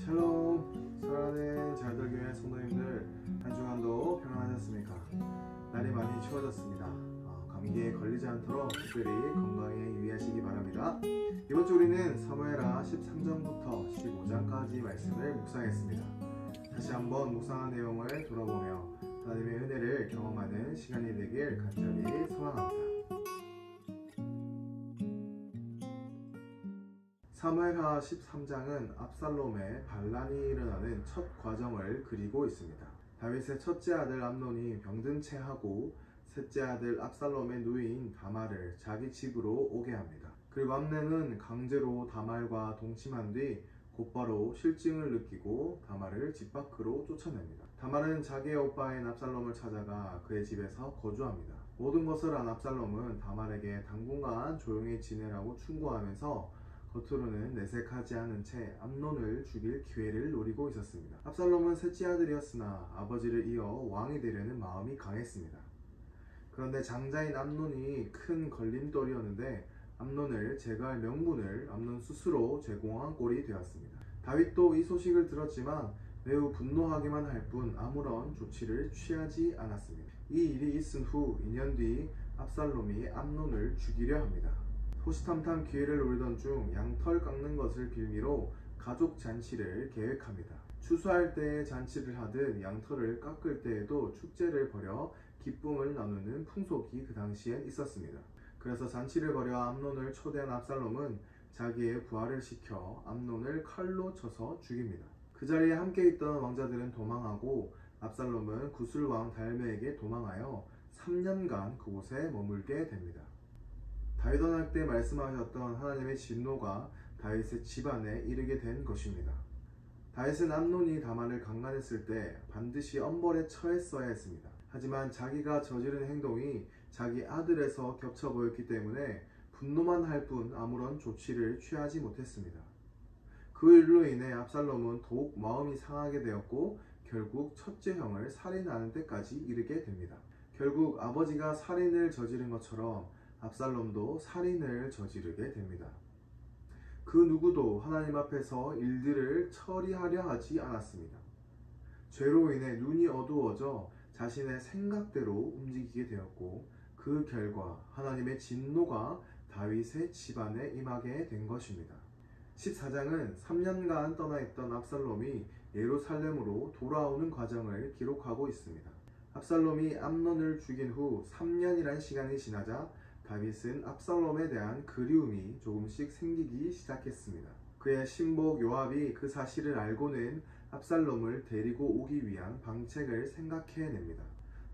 샬롬, 사랑하는 잘들교회 성도님들, 한 주간도 평안하셨습니까? 날이 많이 추워졌습니다. 감기에 걸리지 않도록 특별히 건강에 유의하시기 바랍니다. 이번 주 우리는 사무엘하 13장부터 15장까지 말씀을 묵상했습니다. 다시 한번 묵상한 내용을 돌아보며 하나님의 은혜를 경험하는 시간이 되길 간절히 소망합니다. 사무엘하 13장은 압살롬의 반란이 일어나는 첫 과정을 그리고 있습니다. 다윗의 첫째 아들 암논이 병든 채 하고 셋째 아들 압살롬의 누이인 다말을 자기 집으로 오게 합니다. 그리고 암논은 강제로 다말과 동침한 뒤 곧바로 실증을 느끼고 다말을 집 밖으로 쫓아냅니다. 다말은 자기의 오빠인 압살롬을 찾아가 그의 집에서 거주합니다. 모든 것을 안 압살롬은 다말에게 당분간 조용히 지내라고 충고하면서 겉으로는 내색하지 않은 채 암논을 죽일 기회를 노리고 있었습니다. 압살롬은 셋째 아들이었으나 아버지를 이어 왕이 되려는 마음이 강했습니다. 그런데 장자인 암논이 큰 걸림돌이었는데 암논을 제거할 명분을 암논 스스로 제공한 꼴이 되었습니다. 다윗도 이 소식을 들었지만 매우 분노하기만 할 뿐 아무런 조치를 취하지 않았습니다. 이 일이 있은 후 2년 뒤 압살롬이 암논을 죽이려 합니다. 호시탐탐 기회를 노리던 중 양털 깎는 것을 빌미로 가족 잔치를 계획합니다. 추수할 때에 잔치를 하듯 양털을 깎을 때에도 축제를 벌여 기쁨을 나누는 풍속이 그 당시엔 있었습니다. 그래서 잔치를 벌여 암논을 초대한 압살롬은 자기의 부하를 시켜 암논을 칼로 쳐서 죽입니다. 그 자리에 함께 있던 왕자들은 도망하고 압살롬은 구술왕 달메에게 도망하여 3년간 그곳에 머물게 됩니다. 다윗 왕 때 말씀하셨던 하나님의 진노가 다윗의 집안에 이르게 된 것입니다. 다윗은 암논이 다말을 강간했을 때 반드시 엄벌에 처했어야 했습니다. 하지만 자기가 저지른 행동이 자기 아들에서 겹쳐 보였기 때문에 분노만 할 뿐 아무런 조치를 취하지 못했습니다. 그 일로 인해 압살롬은 더욱 마음이 상하게 되었고 결국 첫째 형을 살인하는 데까지 이르게 됩니다. 결국 아버지가 살인을 저지른 것처럼 압살롬도 살인을 저지르게 됩니다. 그 누구도 하나님 앞에서 일들을 처리하려 하지 않았습니다. 죄로 인해 눈이 어두워져 자신의 생각대로 움직이게 되었고 그 결과 하나님의 진노가 다윗의 집안에 임하게 된 것입니다. 14장은 3년간 떠나 있던 압살롬이 예루살렘으로 돌아오는 과정을 기록하고 있습니다. 압살롬이 암논을 죽인 후 3년이란 시간이 지나자 다윗은 압살롬에 대한 그리움이 조금씩 생기기 시작했습니다. 그의 신복 요압이 그 사실을 알고는 압살롬을 데리고 오기 위한 방책을 생각해냅니다.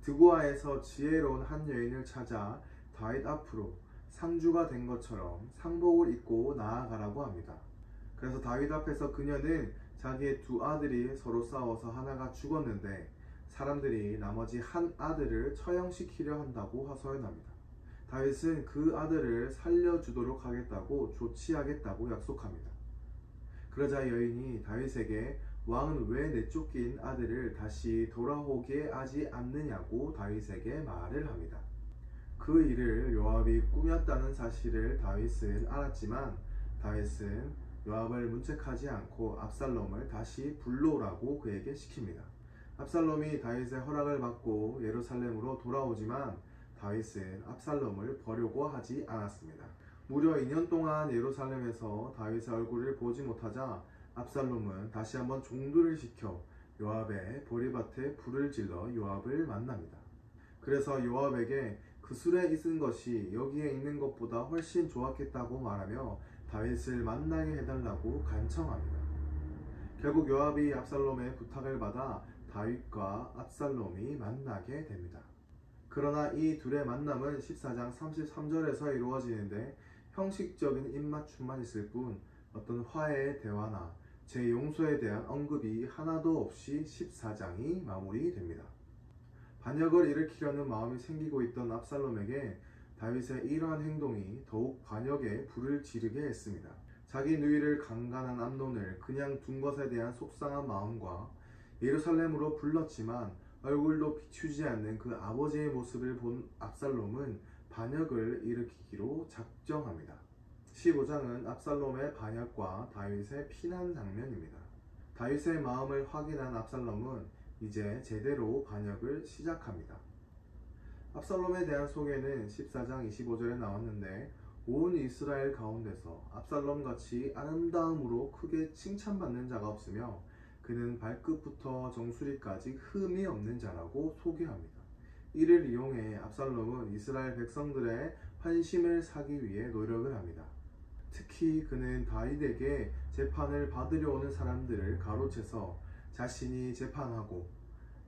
드고아에서 지혜로운 한 여인을 찾아 다윗 앞으로 상주가 된 것처럼 상복을 입고 나아가라고 합니다. 그래서 다윗 앞에서 그녀는 자기의 두 아들이 서로 싸워서 하나가 죽었는데 사람들이 나머지 한 아들을 처형시키려 한다고 하소연합니다. 다윗은 그 아들을 살려주도록 하겠다고 조치하겠다고 약속합니다. 그러자 여인이 다윗에게 왕은 왜 내쫓긴 아들을 다시 돌아오게 하지 않느냐고 다윗에게 말을 합니다. 그 일을 요압이 꾸몄다는 사실을 다윗은 알았지만 다윗은 요압을 문책하지 않고 압살롬을 다시 불러오라고 그에게 시킵니다. 압살롬이 다윗의 허락을 받고 예루살렘으로 돌아오지만 다윗은 압살롬을 버리고 하지 않았습니다. 무려 2년 동안 예루살렘에서 다윗의 얼굴을 보지 못하자 압살롬은 다시 한번 종들을 시켜 요압의 보리밭에 불을 질러 요압을 만납니다. 그래서 요압에게 그 술에 있은 것이 여기에 있는 것보다 훨씬 좋았겠다고 말하며 다윗을 만나게 해달라고 간청합니다. 결국 요압이 압살롬의 부탁을 받아 다윗과 압살롬이 만나게 됩니다. 그러나 이 둘의 만남은 14장 33절에서 이루어지는데 형식적인 입맞춤만 있을 뿐 어떤 화해의 대화나 재용서에 대한 언급이 하나도 없이 14장이 마무리됩니다. 반역을 일으키려는 마음이 생기고 있던 압살롬에게 다윗의 이러한 행동이 더욱 반역에 불을 지르게 했습니다. 자기 누이를 강간한 암논을 그냥 둔 것에 대한 속상한 마음과 예루살렘으로 불렀지만 얼굴도 비추지 않는 그 아버지의 모습을 본 압살롬은 반역을 일으키기로 작정합니다. 15장은 압살롬의 반역과 다윗의 피난 장면입니다. 다윗의 마음을 확인한 압살롬은 이제 제대로 반역을 시작합니다. 압살롬에 대한 소개는 14장 25절에 나왔는데 온 이스라엘 가운데서 압살롬같이 아름다움으로 크게 칭찬받는 자가 없으며 그는 발끝부터 정수리까지 흠이 없는 자라고 소개합니다. 이를 이용해 압살롬은 이스라엘 백성들의 환심을 사기 위해 노력을 합니다. 특히 그는 다윗에게 재판을 받으려 오는 사람들을 가로채서 자신이 재판하고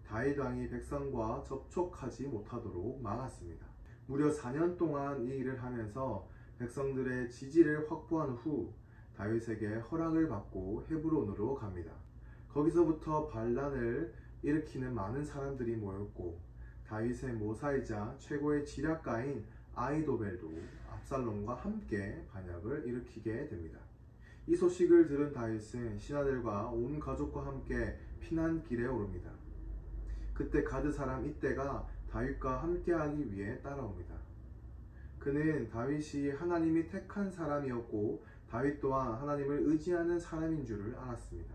다윗 왕이 백성과 접촉하지 못하도록 막았습니다. 무려 4년 동안 이 일을 하면서 백성들의 지지를 확보한 후 다윗에게 허락을 받고 헤브론으로 갑니다. 거기서부터 반란을 일으키는 많은 사람들이 모였고 다윗의 모사이자 최고의 지략가인 아히도벨도 압살롬과 함께 반역을 일으키게 됩니다. 이 소식을 들은 다윗은 신하들과 온 가족과 함께 피난길에 오릅니다. 그때 가드 사람 이때가 다윗과 함께하기 위해 따라옵니다. 그는 다윗이 하나님이 택한 사람이었고 다윗 또한 하나님을 의지하는 사람인 줄을 알았습니다.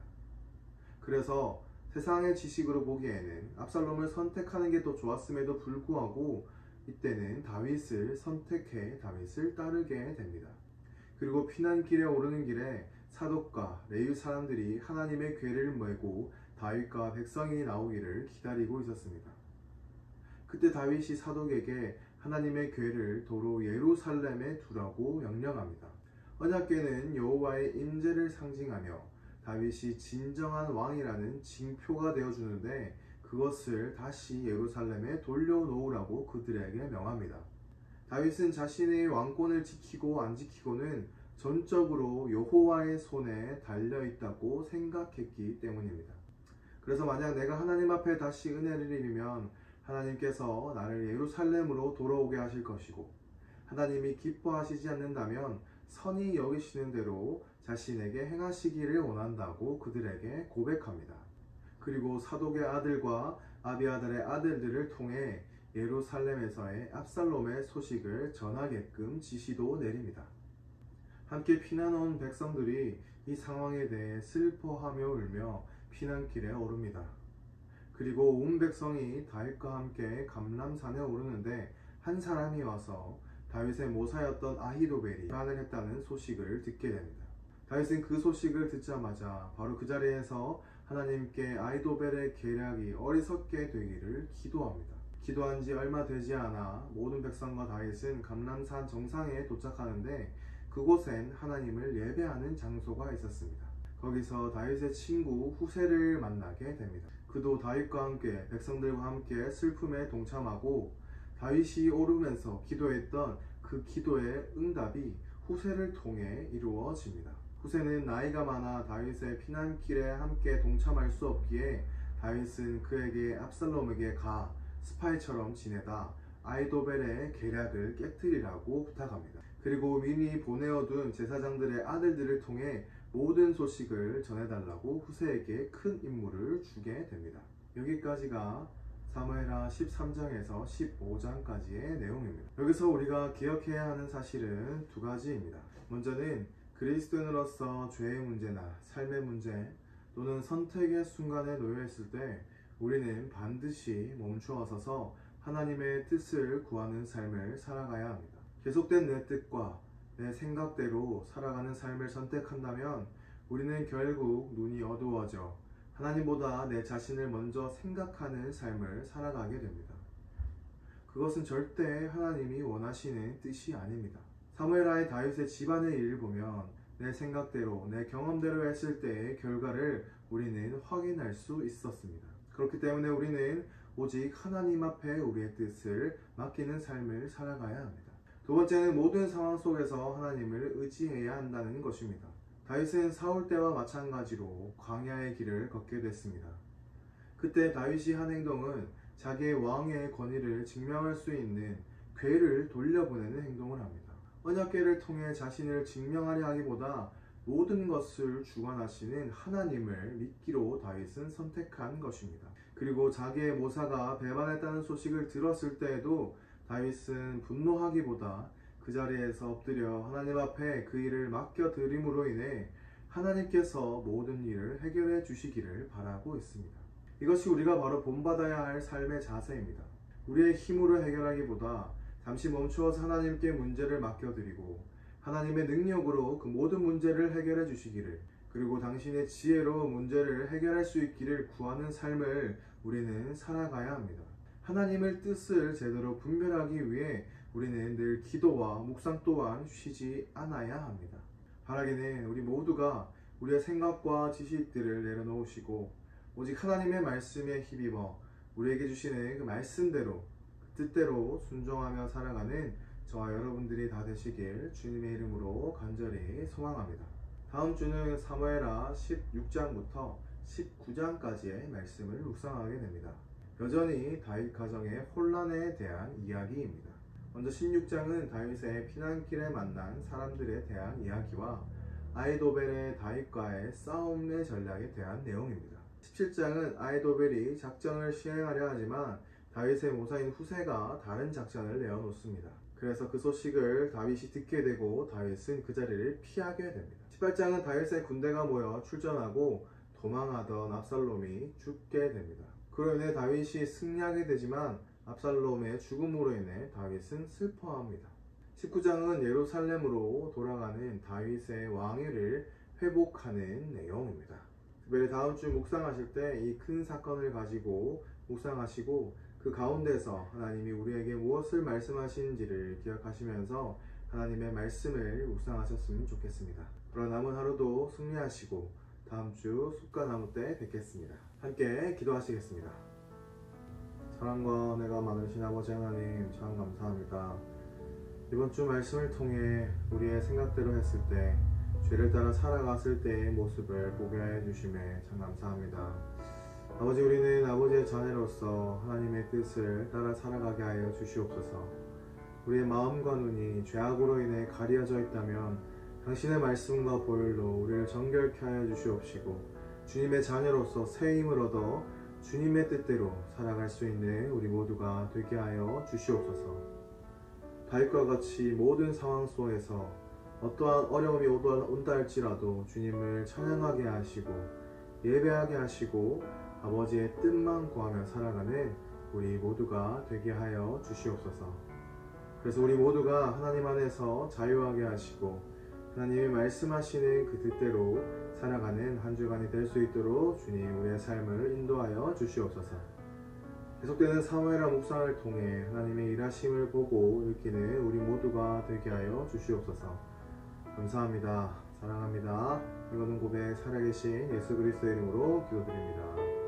그래서 세상의 지식으로 보기에는 압살롬을 선택하는 게 더 좋았음에도 불구하고 이때는 다윗을 선택해 다윗을 따르게 됩니다. 그리고 피난길에 오르는 길에 사독과 레위 사람들이 하나님의 궤를 메고 다윗과 백성이 나오기를 기다리고 있었습니다. 그때 다윗이 사독에게 하나님의 궤를 도로 예루살렘에 두라고 명령합니다. 언약궤는 여호와의 임재를 상징하며 다윗이 진정한 왕이라는 징표가 되어주는데 그것을 다시 예루살렘에 돌려놓으라고 그들에게 명합니다. 다윗은 자신의 왕권을 지키고 안 지키고는 전적으로 여호와의 손에 달려있다고 생각했기 때문입니다. 그래서 만약 내가 하나님 앞에 다시 은혜를 입으면 하나님께서 나를 예루살렘으로 돌아오게 하실 것이고 하나님이 기뻐하시지 않는다면 선히 여기시는 대로 자신에게 행하시기를 원한다고 그들에게 고백합니다. 그리고 사독의 아들과 아비아달의 아들들을 통해 예루살렘에서의 압살롬의 소식을 전하게끔 지시도 내립니다. 함께 피난 온 백성들이 이 상황에 대해 슬퍼하며 울며 피난길에 오릅니다. 그리고 온 백성이 다윗과 함께 감람산에 오르는데 한 사람이 와서 다윗의 모사였던 아히도벨이 반을 했다는 소식을 듣게 됩니다. 다윗은 그 소식을 듣자마자 바로 그 자리에서 하나님께 아히도벨의 계략이 어리석게 되기를 기도합니다. 기도한 지 얼마 되지 않아 모든 백성과 다윗은 감람산 정상에 도착하는데 그곳엔 하나님을 예배하는 장소가 있었습니다. 거기서 다윗의 친구 후세를 만나게 됩니다. 그도 다윗과 함께 백성들과 함께 슬픔에 동참하고 다윗이 오르면서 기도했던 그 기도의 응답이 후세를 통해 이루어집니다. 후세는 나이가 많아 다윗의 피난길에 함께 동참할 수 없기에 다윗은 그에게 압살롬에게 가 스파이처럼 지내다 아히도벨의 계략을 깨뜨리라고 부탁합니다. 그리고 미리 보내어둔 제사장들의 아들들을 통해 모든 소식을 전해달라고 후세에게 큰 임무를 주게 됩니다. 여기까지가 사무엘하 13장에서 15장까지의 내용입니다. 여기서 우리가 기억해야 하는 사실은 두 가지입니다. 먼저는 그리스도인으로서 죄의 문제나 삶의 문제 또는 선택의 순간에 놓여있을 때 우리는 반드시 멈추어서서 하나님의 뜻을 구하는 삶을 살아가야 합니다. 계속된 내 뜻과 내 생각대로 살아가는 삶을 선택한다면 우리는 결국 눈이 어두워져 하나님보다 내 자신을 먼저 생각하는 삶을 살아가게 됩니다. 그것은 절대 하나님이 원하시는 뜻이 아닙니다. 사무엘하의 다윗의 집안의 일을 보면 내 생각대로 내 경험대로 했을 때의 결과를 우리는 확인할 수 있었습니다. 그렇기 때문에 우리는 오직 하나님 앞에 우리의 뜻을 맡기는 삶을 살아가야 합니다. 두 번째는 모든 상황 속에서 하나님을 의지해야 한다는 것입니다. 다윗은 사울 때와 마찬가지로 광야의 길을 걷게 됐습니다. 그때 다윗이 한 행동은 자기의 왕의 권위를 증명할 수 있는 궤를 돌려보내는 행동을 합니다. 언약궤를 통해 자신을 증명하려 하기보다 모든 것을 주관하시는 하나님을 믿기로 다윗은 선택한 것입니다. 그리고 자기의 모사가 배반했다는 소식을 들었을 때에도 다윗은 분노하기보다 그 자리에서 엎드려 하나님 앞에 그 일을 맡겨드림으로 인해 하나님께서 모든 일을 해결해 주시기를 바라고 있습니다. 이것이 우리가 바로 본받아야 할 삶의 자세입니다. 우리의 힘으로 해결하기보다 잠시 멈추어서 하나님께 문제를 맡겨드리고 하나님의 능력으로 그 모든 문제를 해결해 주시기를, 그리고 당신의 지혜로 문제를 해결할 수 있기를 구하는 삶을 우리는 살아가야 합니다. 하나님의 뜻을 제대로 분별하기 위해 우리는 늘 기도와 묵상 또한 쉬지 않아야 합니다. 바라기는 우리 모두가 우리의 생각과 지식들을 내려놓으시고 오직 하나님의 말씀에 힘입어 우리에게 주시는 그 말씀대로, 그 뜻대로 순종하며 살아가는 저와 여러분들이 다 되시길 주님의 이름으로 간절히 소망합니다. 다음 주는 사무엘하 16장부터 19장까지의 말씀을 묵상하게 됩니다. 여전히 다윗 가정의 혼란에 대한 이야기입니다. 먼저 16장은 다윗의 피난길에 만난 사람들에 대한 이야기와 아히도벨의 다윗과의 싸움의 전략에 대한 내용입니다. 17장은 아히도벨이 작전을 시행하려 하지만 다윗의 모사인 후세가 다른 작전을 내어놓습니다. 그래서 그 소식을 다윗이 듣게 되고 다윗은 그 자리를 피하게 됩니다. 18장은 다윗의 군대가 모여 출전하고 도망하던 압살롬이 죽게 됩니다. 그로 인해 다윗이 승리하게 되지만 압살롬의 죽음으로 인해 다윗은 슬퍼합니다. 19장은 예루살렘으로 돌아가는 다윗의 왕위를 회복하는 내용입니다. 특별히 다음 주 묵상하실 때 이 큰 사건을 가지고 묵상하시고 그 가운데서 하나님이 우리에게 무엇을 말씀하시는지를 기억하시면서 하나님의 말씀을 묵상하셨으면 좋겠습니다. 그런 남은 하루도 승리하시고 다음 주 숲과 나무 때 뵙겠습니다. 함께 기도하시겠습니다. 사랑과 은혜가 많으신 아버지 하나님, 참 감사합니다. 이번 주 말씀을 통해 우리의 생각대로 했을 때, 죄를 따라 살아갔을 때의 모습을 보게 해주심에 참 감사합니다. 아버지, 우리는 아버지의 자녀로서 하나님의 뜻을 따라 살아가게 하여 주시옵소서. 우리의 마음과 눈이 죄악으로 인해 가려져 있다면 당신의 말씀과 보혈로 우리를 정결케 하여 주시옵시고, 주님의 자녀로서 새 힘을 얻어 주님의 뜻대로 살아갈 수 있는 우리 모두가 되게 하여 주시옵소서. 다윗과 같이 모든 상황 속에서 어떠한 어려움이 온다 할지라도 주님을 찬양하게 하시고 예배하게 하시고 아버지의 뜻만 구하며 살아가는 우리 모두가 되게 하여 주시옵소서. 그래서 우리 모두가 하나님 안에서 자유하게 하시고 하나님이 말씀하시는 그 뜻대로 살아가는 한 주간이 될 수 있도록 주님 우리의 삶을 인도하여 주시옵소서. 계속되는 사무엘하 묵상을 통해 하나님의 일하심을 보고 느끼는 우리 모두가 되게 하여 주시옵소서. 감사합니다. 사랑합니다. 이거는 고백 살아계신 예수 그리스도의 이름으로 기도드립니다.